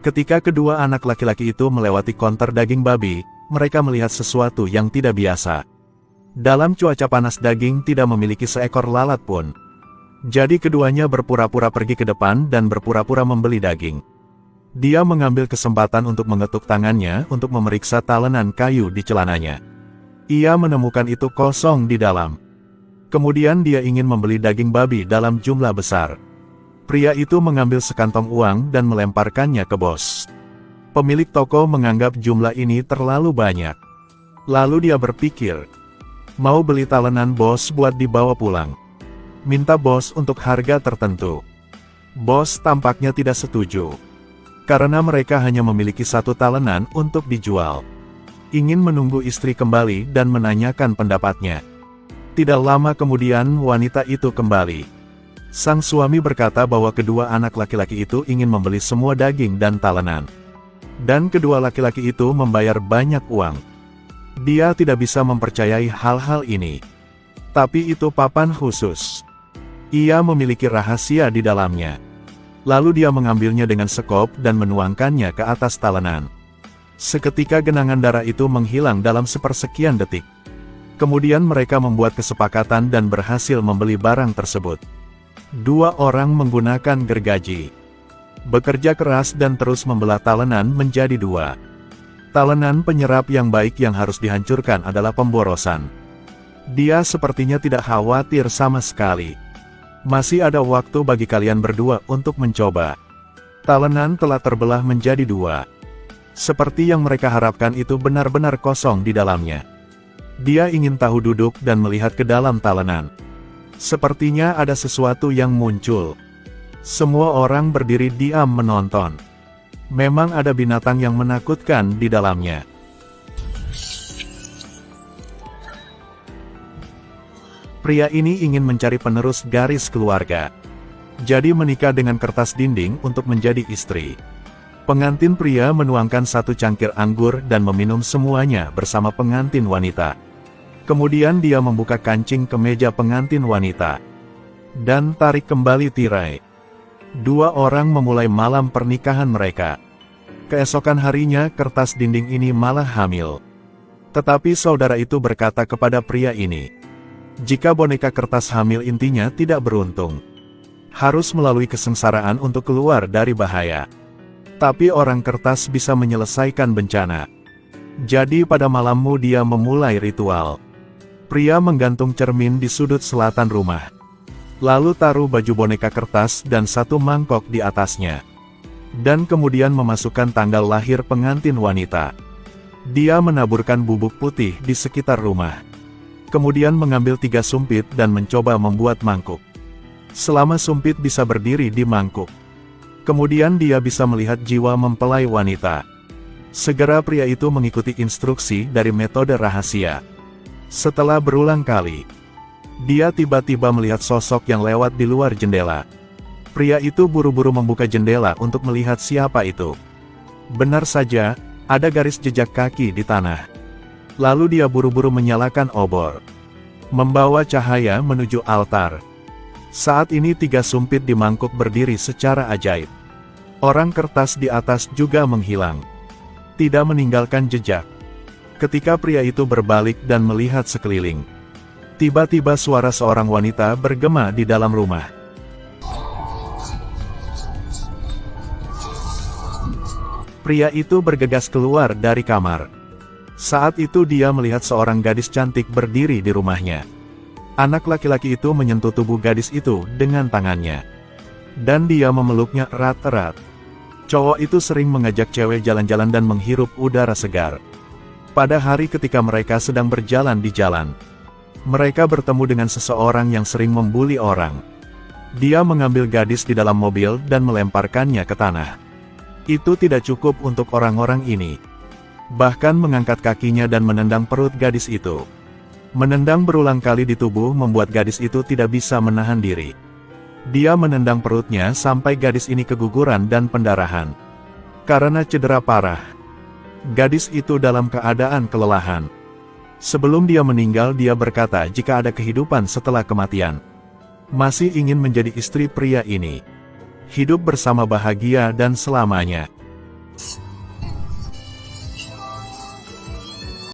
Ketika kedua anak laki-laki itu melewati konter daging babi, mereka melihat sesuatu yang tidak biasa. Dalam cuaca panas daging tidak memiliki seekor lalat pun. Jadi keduanya berpura-pura pergi ke depan dan berpura-pura membeli daging. Dia mengambil kesempatan untuk mengetuk tangannya untuk memeriksa talenan kayu di celananya. Ia menemukan itu kosong di dalam. Kemudian dia ingin membeli daging babi dalam jumlah besar. Pria itu mengambil sekantong uang dan melemparkannya ke bos. Pemilik toko menganggap jumlah ini terlalu banyak. Lalu dia berpikir, mau beli talenan bos buat dibawa pulang. Minta bos untuk harga tertentu. Bos tampaknya tidak setuju. Karena mereka hanya memiliki satu talenan untuk dijual. Ingin menunggu istri kembali dan menanyakan pendapatnya. Tidak lama kemudian wanita itu kembali. Sang suami berkata bahwa kedua anak laki-laki itu ingin membeli semua daging dan talenan. Dan kedua laki-laki itu membayar banyak uang. Dia tidak bisa mempercayai hal-hal ini. Tapi itu papan khusus. Ia memiliki rahasia di dalamnya. Lalu dia mengambilnya dengan sekop dan menuangkannya ke atas talenan. Seketika genangan darah itu menghilang dalam sepersekian detik. Kemudian mereka membuat kesepakatan dan berhasil membeli barang tersebut. Dua orang menggunakan gergaji. Bekerja keras dan terus membelah talenan menjadi dua. Talenan penyerap yang baik yang harus dihancurkan adalah pemborosan. Dia sepertinya tidak khawatir sama sekali. Masih ada waktu bagi kalian berdua untuk mencoba. Talenan telah terbelah menjadi dua. Seperti yang mereka harapkan itu benar-benar kosong di dalamnya. Dia ingin tahu duduk dan melihat ke dalam talenan. Sepertinya ada sesuatu yang muncul. Semua orang berdiri diam menonton. Memang ada binatang yang menakutkan di dalamnya. Pria ini ingin mencari penerus garis keluarga. Jadi menikah dengan kertas dinding untuk menjadi istri. Pengantin pria menuangkan satu cangkir anggur dan meminum semuanya bersama pengantin wanita. Kemudian dia membuka kancing kemeja pengantin wanita. Dan tarik kembali tirai. Dua orang memulai malam pernikahan mereka. Keesokan harinya kertas dinding ini malah hamil. Tetapi saudara itu berkata kepada pria ini, jika boneka kertas hamil intinya tidak beruntung. Harus melalui kesengsaraan untuk keluar dari bahaya. Tapi orang kertas bisa menyelesaikan bencana. Jadi pada malammu dia memulai ritual. Pria menggantung cermin di sudut selatan rumah. Lalu taruh baju boneka kertas dan satu mangkok di atasnya. Dan kemudian memasukkan tanggal lahir pengantin wanita. Dia menaburkan bubuk putih di sekitar rumah. Kemudian mengambil 3 sumpit dan mencoba membuat mangkuk. Selama sumpit bisa berdiri di mangkuk. Kemudian dia bisa melihat jiwa mempelai wanita. Segera pria itu mengikuti instruksi dari metode rahasia. Setelah berulang kali, dia tiba-tiba melihat sosok yang lewat di luar jendela. Pria itu buru-buru membuka jendela untuk melihat siapa itu. Benar saja, ada garis jejak kaki di tanah. Lalu dia buru-buru menyalakan obor. Membawa cahaya menuju altar. Saat ini 3 sumpit di mangkuk berdiri secara ajaib. Orang kertas di atas juga menghilang. Tidak meninggalkan jejak. Ketika pria itu berbalik dan melihat sekeliling. Tiba-tiba suara seorang wanita bergema di dalam rumah. Pria itu bergegas keluar dari kamar. Saat itu dia melihat seorang gadis cantik berdiri di rumahnya. Anak laki-laki itu menyentuh tubuh gadis itu dengan tangannya. Dan dia memeluknya erat-erat. Cowok itu sering mengajak cewek jalan-jalan dan menghirup udara segar. Pada hari ketika mereka sedang berjalan di jalan, mereka bertemu dengan seseorang yang sering membuli orang. Dia mengambil gadis di dalam mobil dan melemparkannya ke tanah. Itu tidak cukup untuk orang-orang ini. Bahkan mengangkat kakinya dan menendang perut gadis itu. Menendang berulang kali di tubuh membuat gadis itu tidak bisa menahan diri. Dia menendang perutnya sampai gadis ini keguguran dan pendarahan. Karena cedera parah. Gadis itu dalam keadaan kelelahan. Sebelum dia meninggal dia berkata jika ada kehidupan setelah kematian. Masih ingin menjadi istri pria ini. Hidup bersama bahagia dan selamanya.